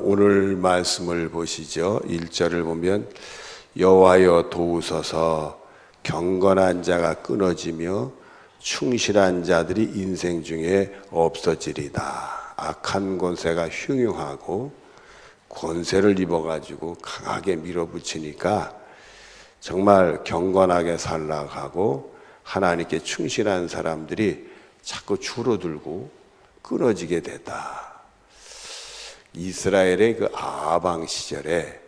오늘 말씀을 보시죠. 1절을 보면 여호와여 도우소서 경건한 자가 끊어지며 충실한 자들이 인생 중에 없어지리다. 악한 권세가 흉흉하고 권세를 입어가지고 강하게 밀어붙이니까 정말 경건하게 살라고 하고 하나님께 충실한 사람들이 자꾸 줄어들고 끊어지게 됐다. 이스라엘의 그 아방 시절에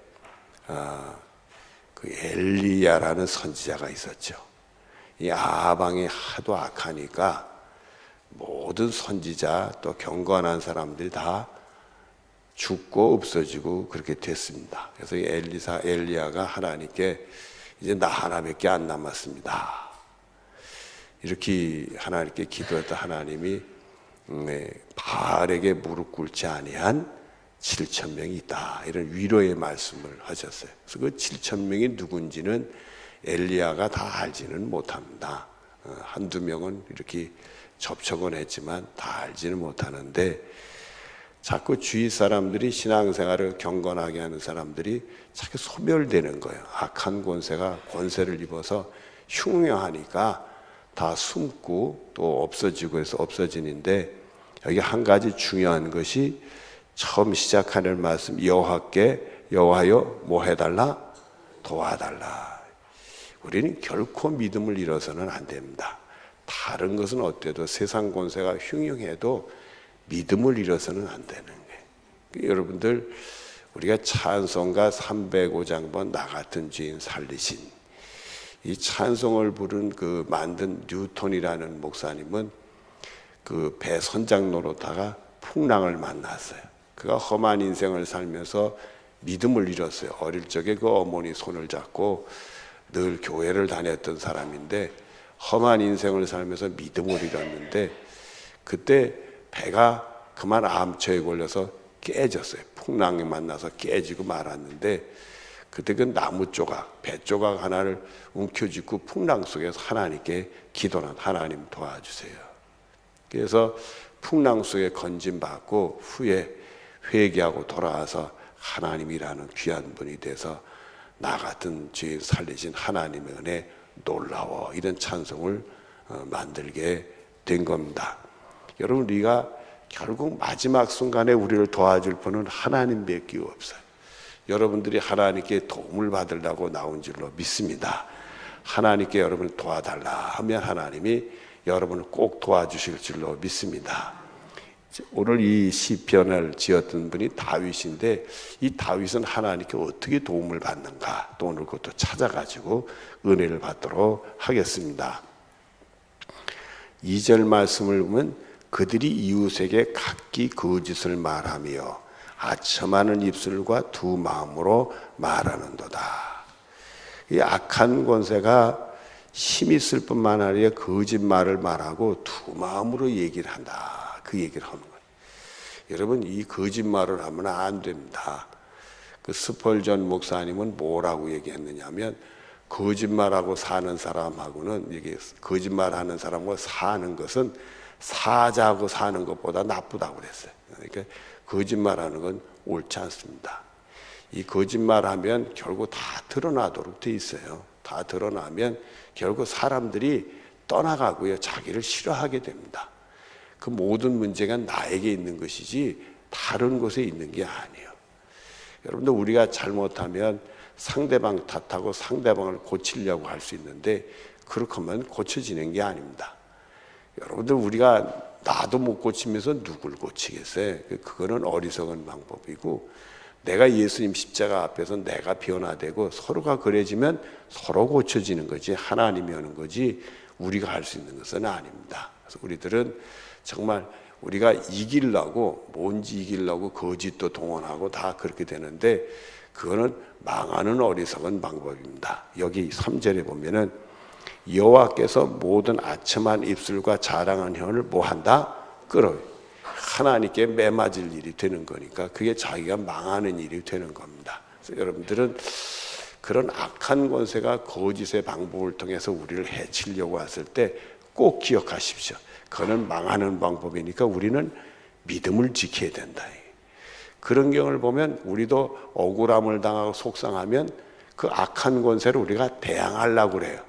그 엘리야라는 선지자가 있었죠. 이 아방이 하도 악하니까 모든 선지자 또 경건한 사람들이 다 죽고 없어지고 그렇게 됐습니다. 그래서 이 엘리야가 하나님께 이제 나 하나밖에 안 남았습니다. 이렇게 하나님께 기도했다. 하나님이 바알에게 무릎 꿇지 아니한 7,000명이 있다. 이런 위로의 말씀을 하셨어요. 그래서 그 7,000명이 누군지는 엘리야가 다 알지는 못합니다. 한두 명은 이렇게 접촉은 했지만 다 알지는 못하는데 자꾸 주위 사람들이 신앙생활을 경건하게 하는 사람들이 자꾸 소멸되는 거예요. 악한 권세가 권세를 입어서 흉흉하니까 다 숨고 또 없어지고 해서 없어지는데 여기 한 가지 중요한 것이 처음 시작하는 말씀 여호와여 뭐 해달라? 도와달라. 우리는 결코 믿음을 잃어서는 안 됩니다. 다른 것은 어때도 세상 권세가 흉흉해도 믿음을 잃어서는 안 되는 거예요. 여러분들 우리가 찬송가 305장번 나 같은 죄인 살리신 이 찬송을 부른 그 만든 뉴턴이라는 목사님은 그 배 선장 노릇하다가 풍랑을 만났어요. 그가 험한 인생을 살면서 믿음을 잃었어요. 어릴 적에 그 어머니 손을 잡고 늘 교회를 다녔던 사람인데 험한 인생을 살면서 믿음을 잃었는데 그때 배가 그만 암초에 걸려서 깨졌어요. 풍랑에 만나서 깨지고 말았는데 그때 그 나무 조각, 배 조각 하나를 움켜쥐고 풍랑 속에서 하나님께 기도는 하나님 도와주세요. 그래서 풍랑 속에 건짐받고 후에 회개하고 돌아와서 하나님이라는 귀한 분이 돼서 나 같은 죄인 살리신 하나님의 은혜 놀라워 이런 찬송을 만들게 된 겁니다. 여러분 우리가 결국 마지막 순간에 우리를 도와줄 분은 하나님밖에 없어요. 여러분들이 하나님께 도움을 받으려고 나온 줄로 믿습니다. 하나님께 여러분을 도와달라 하면 하나님이 여러분을 꼭 도와주실 줄로 믿습니다. 오늘 이 시편을 지었던 분이 다윗인데 이 다윗은 하나님께 어떻게 도움을 받는가 또 오늘 그것도 찾아가지고 은혜를 받도록 하겠습니다. 2절 말씀을 보면 그들이 이웃에게 각기 거짓을 말하며 아첨하는 입술과 두 마음으로 말하는도다. 이 악한 권세가 힘이 있을 뿐만 아니라 거짓말을 말하고 두 마음으로 얘기를 한다. 그 얘기를 하는 거예요. 여러분 이 거짓말을 하면 안 됩니다. 그 스펄전 목사님은 뭐라고 얘기했느냐면 거짓말하고 사는 사람하고는 이게 거짓말하는 사람과 사는 것은 사자하고 사는 것보다 나쁘다고 그랬어요. 그러니까 거짓말하는 건 옳지 않습니다. 이 거짓말하면 결국 다 드러나도록 돼 있어요. 다 드러나면 결국 사람들이 떠나가고요. 자기를 싫어하게 됩니다. 그 모든 문제가 나에게 있는 것이지 다른 곳에 있는 게 아니에요. 여러분들 우리가 잘못하면 상대방 탓하고 상대방을 고치려고 할 수 있는데 그렇게 하면 고쳐지는 게 아닙니다. 여러분들 우리가 나도 못 고치면서 누굴 고치겠어요? 그거는 어리석은 방법이고 내가 예수님 십자가 앞에서 내가 변화되고 서로가 그래지면 서로 고쳐지는 거지 하나님이 하는 거지 우리가 할 수 있는 것은 아닙니다. 그래서 우리들은 정말 우리가 이기려고 뭔지 이기려고 거짓도 동원하고 다 그렇게 되는데 그거는 망하는 어리석은 방법입니다. 여기 3절에 보면은 여호와께서 모든 아첨한 입술과 자랑한 혀를 뭐한다? 끌어요. 하나님께 매맞을 일이 되는 거니까 그게 자기가 망하는 일이 되는 겁니다. 그래서 여러분들은 그런 악한 권세가 거짓의 방법을 통해서 우리를 해치려고 왔을 때 꼭 기억하십시오. 그거는 망하는 방법이니까 우리는 믿음을 지켜야 된다. 그런 경우를 보면 우리도 억울함을 당하고 속상하면 그 악한 권세를 우리가 대항하려고 그래요.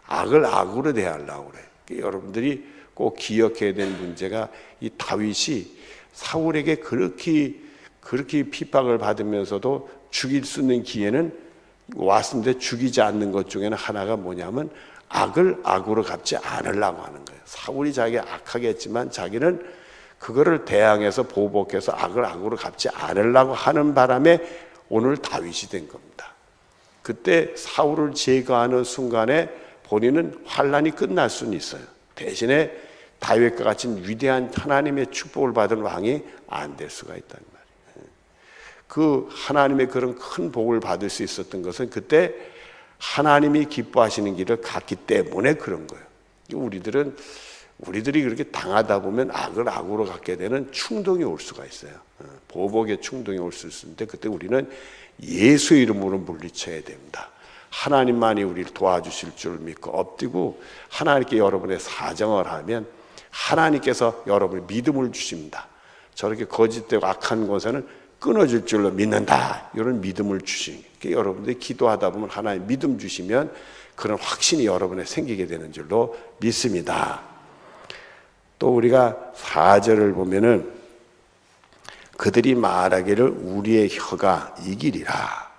악을 악으로 대하려고 그래요. 여러분들이 꼭 기억해야 되는 문제가 이 다윗이 사울에게 그렇게 핍박을 받으면서도 죽일 수 있는 기회는 왔는데 죽이지 않는 것 중에는 하나가 뭐냐면 악을 악으로 갚지 않으려고 하는 거예요. 사울이 자기가 악하게 했지만 자기는 그거를 대항해서 보복해서 악을 악으로 갚지 않으려고 하는 바람에 오늘 다윗이 된 겁니다. 그때 사울을 제거하는 순간에 본인은 환란이 끝날 수는 있어요. 대신에 다윗과 같이 위대한 하나님의 축복을 받은 왕이 안 될 수가 있다는 말이에요. 그 하나님의 그런 큰 복을 받을 수 있었던 것은 그때 하나님이 기뻐하시는 길을 갔기 때문에 그런 거예요. 우리들이 그렇게 당하다 보면 악을 악으로 갖게 되는 충동이 올 수가 있어요. 보복의 충동이 올 수 있는데 그때 우리는 예수 이름으로 물리쳐야 됩니다. 하나님만이 우리를 도와주실 줄 믿고 엎드리고 하나님께 여러분의 사정을 하면 하나님께서 여러분의 믿음을 주십니다. 저렇게 거짓되고 악한 것에는 끊어질 줄로 믿는다. 이런 믿음을 주시니 여러분들이 기도하다 보면 하나님 믿음 주시면 그런 확신이 여러분에 생기게 되는 줄로 믿습니다. 또 우리가 4절을 보면은 그들이 말하기를 우리의 혀가 이기리라.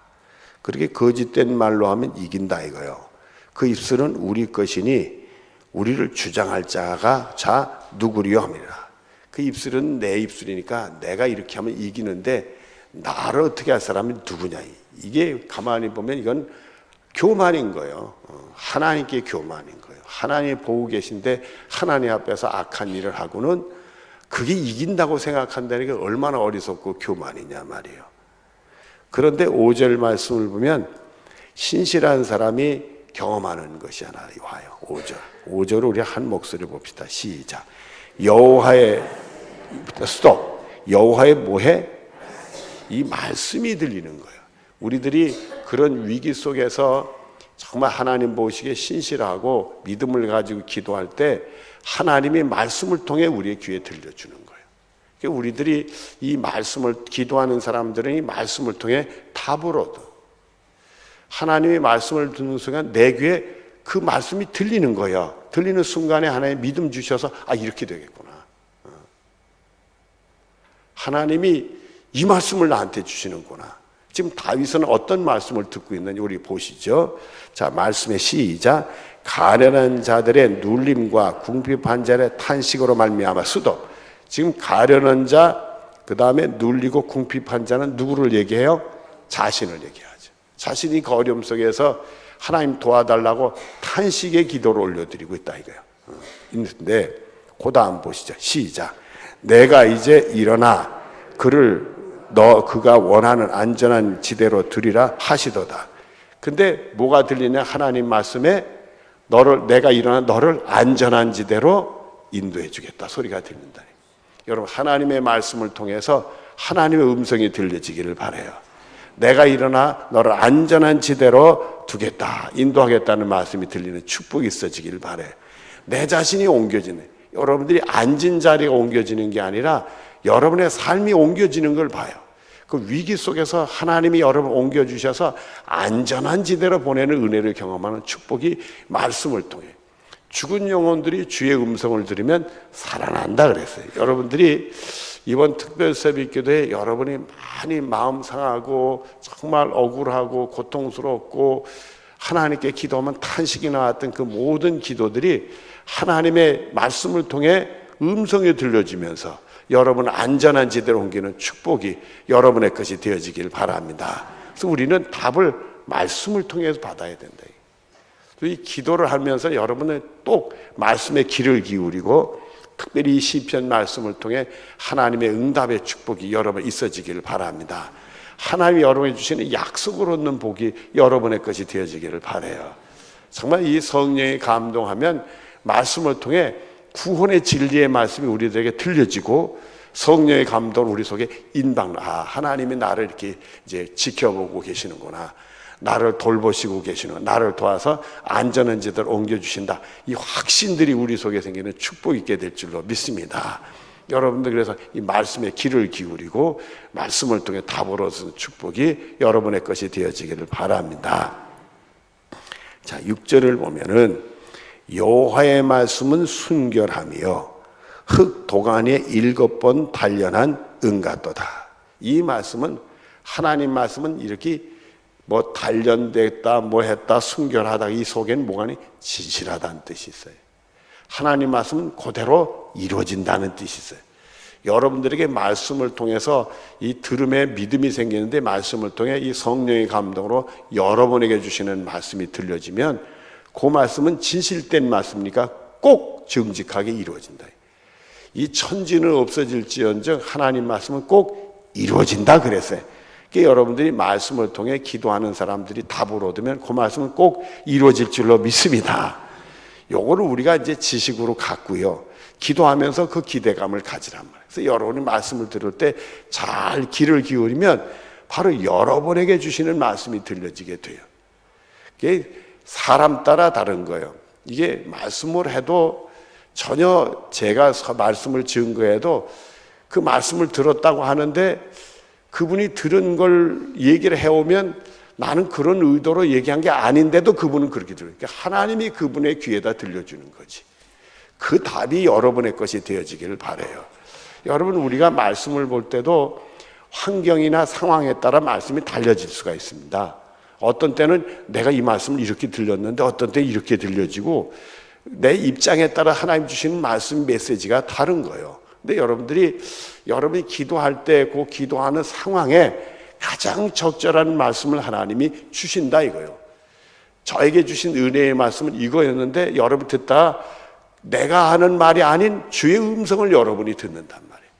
그렇게 거짓된 말로 하면 이긴다 이거요. 그 입술은 우리 것이니 우리를 주장할 자가 자 누구리요 함이라. 그 입술은 내 입술이니까 내가 이렇게 하면 이기는데 나를 어떻게 할 사람이 누구냐. 이게 가만히 보면 이건 교만인 거예요. 하나님께 교만인 거예요. 하나님이 보고 계신데 하나님 앞에서 악한 일을 하고는 그게 이긴다고 생각한다는 게 얼마나 어리석고 교만이냐 말이에요. 그런데 5절 말씀을 보면 신실한 사람이 경험하는 것이 하나 와요. 5절을 우리 한 목소리 봅시다. 시작. 여호와의 뭐해? 이 말씀이 들리는 거예요. 우리들이 그런 위기 속에서 정말 하나님 보시기에 신실하고 믿음을 가지고 기도할 때 하나님이 말씀을 통해 우리의 귀에 들려주는 거예요. 그러니까 우리들이 이 말씀을 기도하는 사람들은 이 말씀을 통해 답을 얻어. 하나님의 말씀을 듣는 순간 내 귀에 그 말씀이 들리는 거예요. 들리는 순간에 하나님 믿음 주셔서 이렇게 되겠구나. 하나님이 이 말씀을 나한테 주시는구나. 지금 다윗은 어떤 말씀을 듣고 있는지 우리 보시죠. 자, 말씀의 시작. 가련한 자들의 눌림과 궁핍한 자의 탄식으로 말미암아 수도. 지금 가련한 자, 그 다음에 눌리고 궁핍한 자는 누구를 얘기해요? 자신을 얘기하죠. 자신이 그 어려움 속에서 하나님 도와달라고 탄식의 기도를 올려드리고 있다 이거예요. 있는데 그 다음 보시죠. 시작. 내가 이제 일어나 그가 원하는 안전한 지대로 두리라 하시도다. 근데 뭐가 들리냐? 하나님 말씀에 내가 일어나 너를 안전한 지대로 인도해 주겠다 소리가 들린다. 여러분 하나님의 말씀을 통해서 하나님의 음성이 들려지기를 바라요. 내가 일어나 너를 안전한 지대로 두겠다, 인도하겠다는 말씀이 들리는 축복이 있어지기를 바라요. 내 자신이 옮겨지는, 여러분들이 앉은 자리가 옮겨지는 게 아니라 여러분의 삶이 옮겨지는 걸 봐요. 그 위기 속에서 하나님이 여러분 옮겨주셔서 안전한 지대로 보내는 은혜를 경험하는 축복이 말씀을 통해. 죽은 영혼들이 주의 음성을 들으면 살아난다 그랬어요. 여러분들이 이번 특별 새벽 기도에 여러분이 많이 마음 상하고 정말 억울하고 고통스럽고 하나님께 기도하면 탄식이 나왔던 그 모든 기도들이 하나님의 말씀을 통해 음성이 들려지면서 여러분 안전한 지대로 옮기는 축복이 여러분의 것이 되어지길 바랍니다. 그래서 우리는 답을 말씀을 통해서 받아야 된다. 이 기도를 하면서 여러분은 또 말씀에 귀를 기울이고 특별히 이 시편 말씀을 통해 하나님의 응답의 축복이 여러분 있어지길 바랍니다. 하나님이 여러분이 주시는 약속을 얻는 복이 여러분의 것이 되어지기를 바라요. 정말 이 성령이 감동하면 말씀을 통해 구원의 진리의 말씀이 우리들에게 들려지고 성령의 감동을 우리 속에 하나님이 나를 이렇게 이제 지켜보고 계시는구나. 나를 돌보시고 계시는, 나를 도와서 안전한 지대로 옮겨주신다. 이 확신들이 우리 속에 생기는 축복 있게 될 줄로 믿습니다. 여러분들 그래서 이 말씀에 귀를 기울이고 말씀을 통해 답을 얻는 축복이 여러분의 것이 되어지기를 바랍니다. 자, 6절을 보면은 여호와의 말씀은 순결하며 흙 도가니에 7번 단련한 은 같도다. 이 말씀은, 하나님 말씀은 이렇게 뭐 단련됐다 뭐 했다 순결하다, 이 속에는 뭐가 진실하다는 뜻이 있어요. 하나님 말씀은 그대로 이루어진다는 뜻이 있어요. 여러분들에게 말씀을 통해서 이 들음에 믿음이 생기는데, 말씀을 통해 이 성령의 감동으로 여러분에게 주시는 말씀이 들려지면 그 말씀은 진실된 말씀이니까 꼭 정직하게 이루어진다. 이 천지는 없어질지언정 하나님 말씀은 꼭 이루어진다 그랬어요. 그러니까 여러분들이 말씀을 통해 기도하는 사람들이 답을 얻으면 그 말씀은 꼭 이루어질 줄로 믿습니다. 요거를 우리가 이제 지식으로 갖고요, 기도하면서 그 기대감을 가지란 말이에요. 그래서 여러분이 말씀을 들을 때 잘 귀를 기울이면 바로 여러분에게 주시는 말씀이 들려지게 돼요. 이게 사람 따라 다른 거예요. 이게 말씀을 해도 전혀 제가 말씀을 증거해도 그 말씀을 들었다고 하는데 그분이 들은 걸 얘기를 해오면 나는 그런 의도로 얘기한 게 아닌데도 그분은 그렇게 들어요. 그러니까 하나님이 그분의 귀에다 들려주는 거지. 그 답이 여러분의 것이 되어지기를 바라요. 여러분, 우리가 말씀을 볼 때도 환경이나 상황에 따라 말씀이 달라질 수가 있습니다. 어떤 때는 내가 이 말씀을 이렇게 들렸는데 어떤 때 이렇게 들려지고, 내 입장에 따라 하나님 주시는 말씀 메시지가 다른 거예요. 근데 여러분이 기도할 때 그 기도하는 상황에 가장 적절한 말씀을 하나님이 주신다 이거예요. 저에게 주신 은혜의 말씀은 이거였는데 여러분 듣다가 내가 하는 말이 아닌 주의 음성을 여러분이 듣는단 말이에요.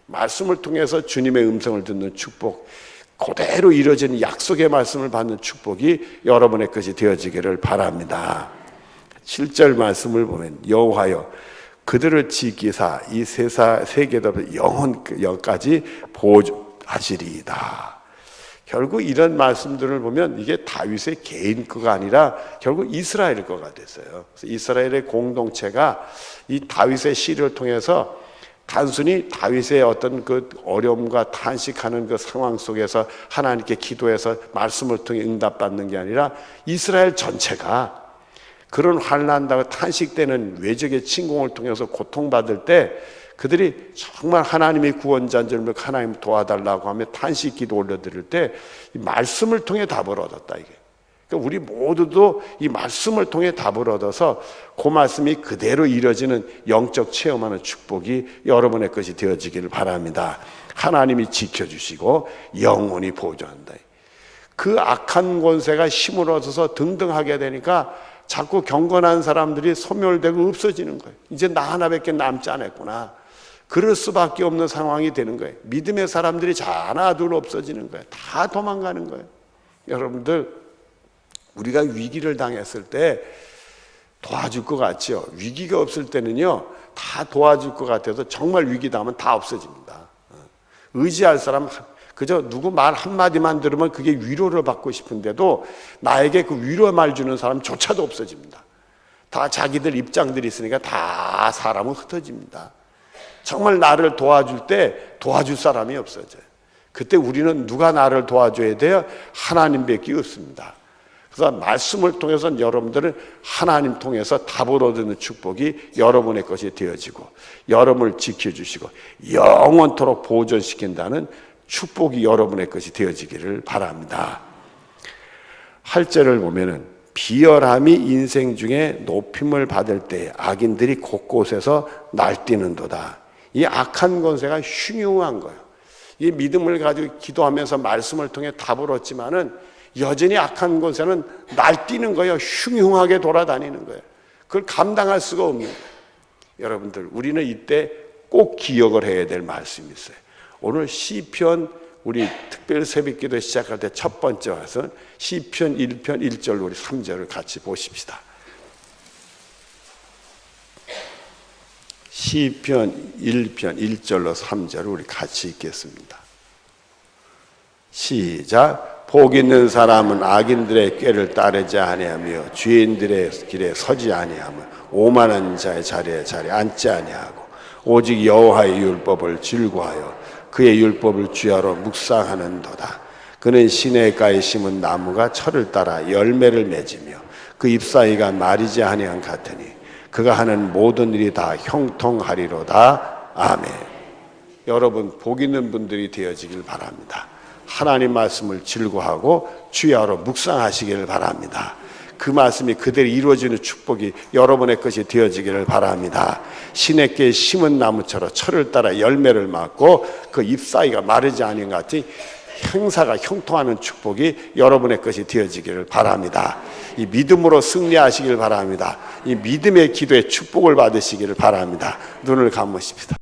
말씀을 통해서 주님의 음성을 듣는 축복, 그대로 이루어지는 약속의 말씀을 받는 축복이 여러분의 것이 되어지기를 바랍니다. 7절 말씀을 보면 여호와여 그들을 지키사 이 세계도 영원까지 보호하시리이다. 결국 이런 말씀들을 보면 이게 다윗의 개인 거가 아니라 결국 이스라엘 거가 됐어요. 그래서 이스라엘의 공동체가 이 다윗의 시를 통해서 단순히 다윗의 어떤 그 어려움과 탄식하는 그 상황 속에서 하나님께 기도해서 말씀을 통해 응답받는 게 아니라 이스라엘 전체가 그런 환난당하고 탄식되는 외적의 침공을 통해서 고통받을 때 그들이 정말 하나님의 구원자인 줄 믿고 하나님 도와달라고 하며 탄식 기도 올려드릴 때 이 말씀을 통해 답을 얻었다 이게. 그러니까 우리 모두도 이 말씀을 통해 답을 얻어서 그 말씀이 그대로 이루어지는 영적 체험하는 축복이 여러분의 것이 되어지기를 바랍니다. 하나님이 지켜주시고 영원히 보존한다. 그 악한 권세가 힘을 얻어서 등등하게 되니까 자꾸 경건한 사람들이 소멸되고 없어지는 거예요. 이제 나 하나밖에 남지 않았구나. 그럴 수밖에 없는 상황이 되는 거예요. 믿음의 사람들이 하나 둘 없어지는 거예요. 다 도망가는 거예요. 여러분들, 우리가 위기를 당했을 때 도와줄 것 같죠? 위기가 없을 때는요 다 도와줄 것 같아서 정말 위기 당하면 다 없어집니다. 의지할 사람 그저 누구 말 한마디만 들으면 그게 위로를 받고 싶은데도 나에게 그 위로 말 주는 사람조차도 없어집니다. 다 자기들 입장들이 있으니까 다 사람은 흩어집니다. 정말 나를 도와줄 때 도와줄 사람이 없어져요. 그때 우리는 누가 나를 도와줘야 돼요? 하나님밖에 없습니다. 그래서 말씀을 통해서 여러분들은 하나님 통해서 답을 얻는 축복이 여러분의 것이 되어지고 여러분을 지켜주시고 영원토록 보존시킨다는 축복이 여러분의 것이 되어지기를 바랍니다. 8절을 보면은 비열함이 인생 중에 높임을 받을 때 악인들이 곳곳에서 날뛰는도다. 이 악한 권세가 흉흉한 거예요. 이 믿음을 가지고 기도하면서 말씀을 통해 답을 얻지만은 여전히 악한 권세는 날뛰는 거예요. 흉흉하게 돌아다니는 거예요. 그걸 감당할 수가 없는 거예요. 여러분들, 우리는 이때 꼭 기억을 해야 될 말씀이 있어요. 오늘 시편, 우리 특별 새벽기도 시작할 때 첫 번째 와서 시편 1편 1절 우리 3절을 같이 보십시다. 시편 1편 1절로 3절을 우리 같이 읽겠습니다. 시작. 복 있는 사람은 악인들의 꾀를 따르지 아니하며 죄인들의 길에 서지 아니하며 오만한 자의 자리에 앉지 아니하고 오직 여호와의 율법을 즐거워하여 그의 율법을 주야로 묵상하는도다. 그는 시냇가에 심은 나무가 철을 따라 열매를 맺으며 그 잎사귀가 마르지 아니한 같으니 그가 하는 모든 일이 다 형통하리로다. 아멘. 여러분, 복 있는 분들이 되어지길 바랍니다. 하나님 말씀을 즐거워하고 주야로 묵상하시기를 바랍니다. 그 말씀이 그대로 이루어지는 축복이 여러분의 것이 되어지기를 바랍니다. 시냇가에 심은 나무처럼 철을 따라 열매를 맺고 그 잎사귀가 마르지 않은 것 같이 행사가 형통하는 축복이 여러분의 것이 되어지기를 바랍니다. 이 믿음으로 승리하시길 바랍니다. 이 믿음의 기도에 축복을 받으시기를 바랍니다. 눈을 감으십시다.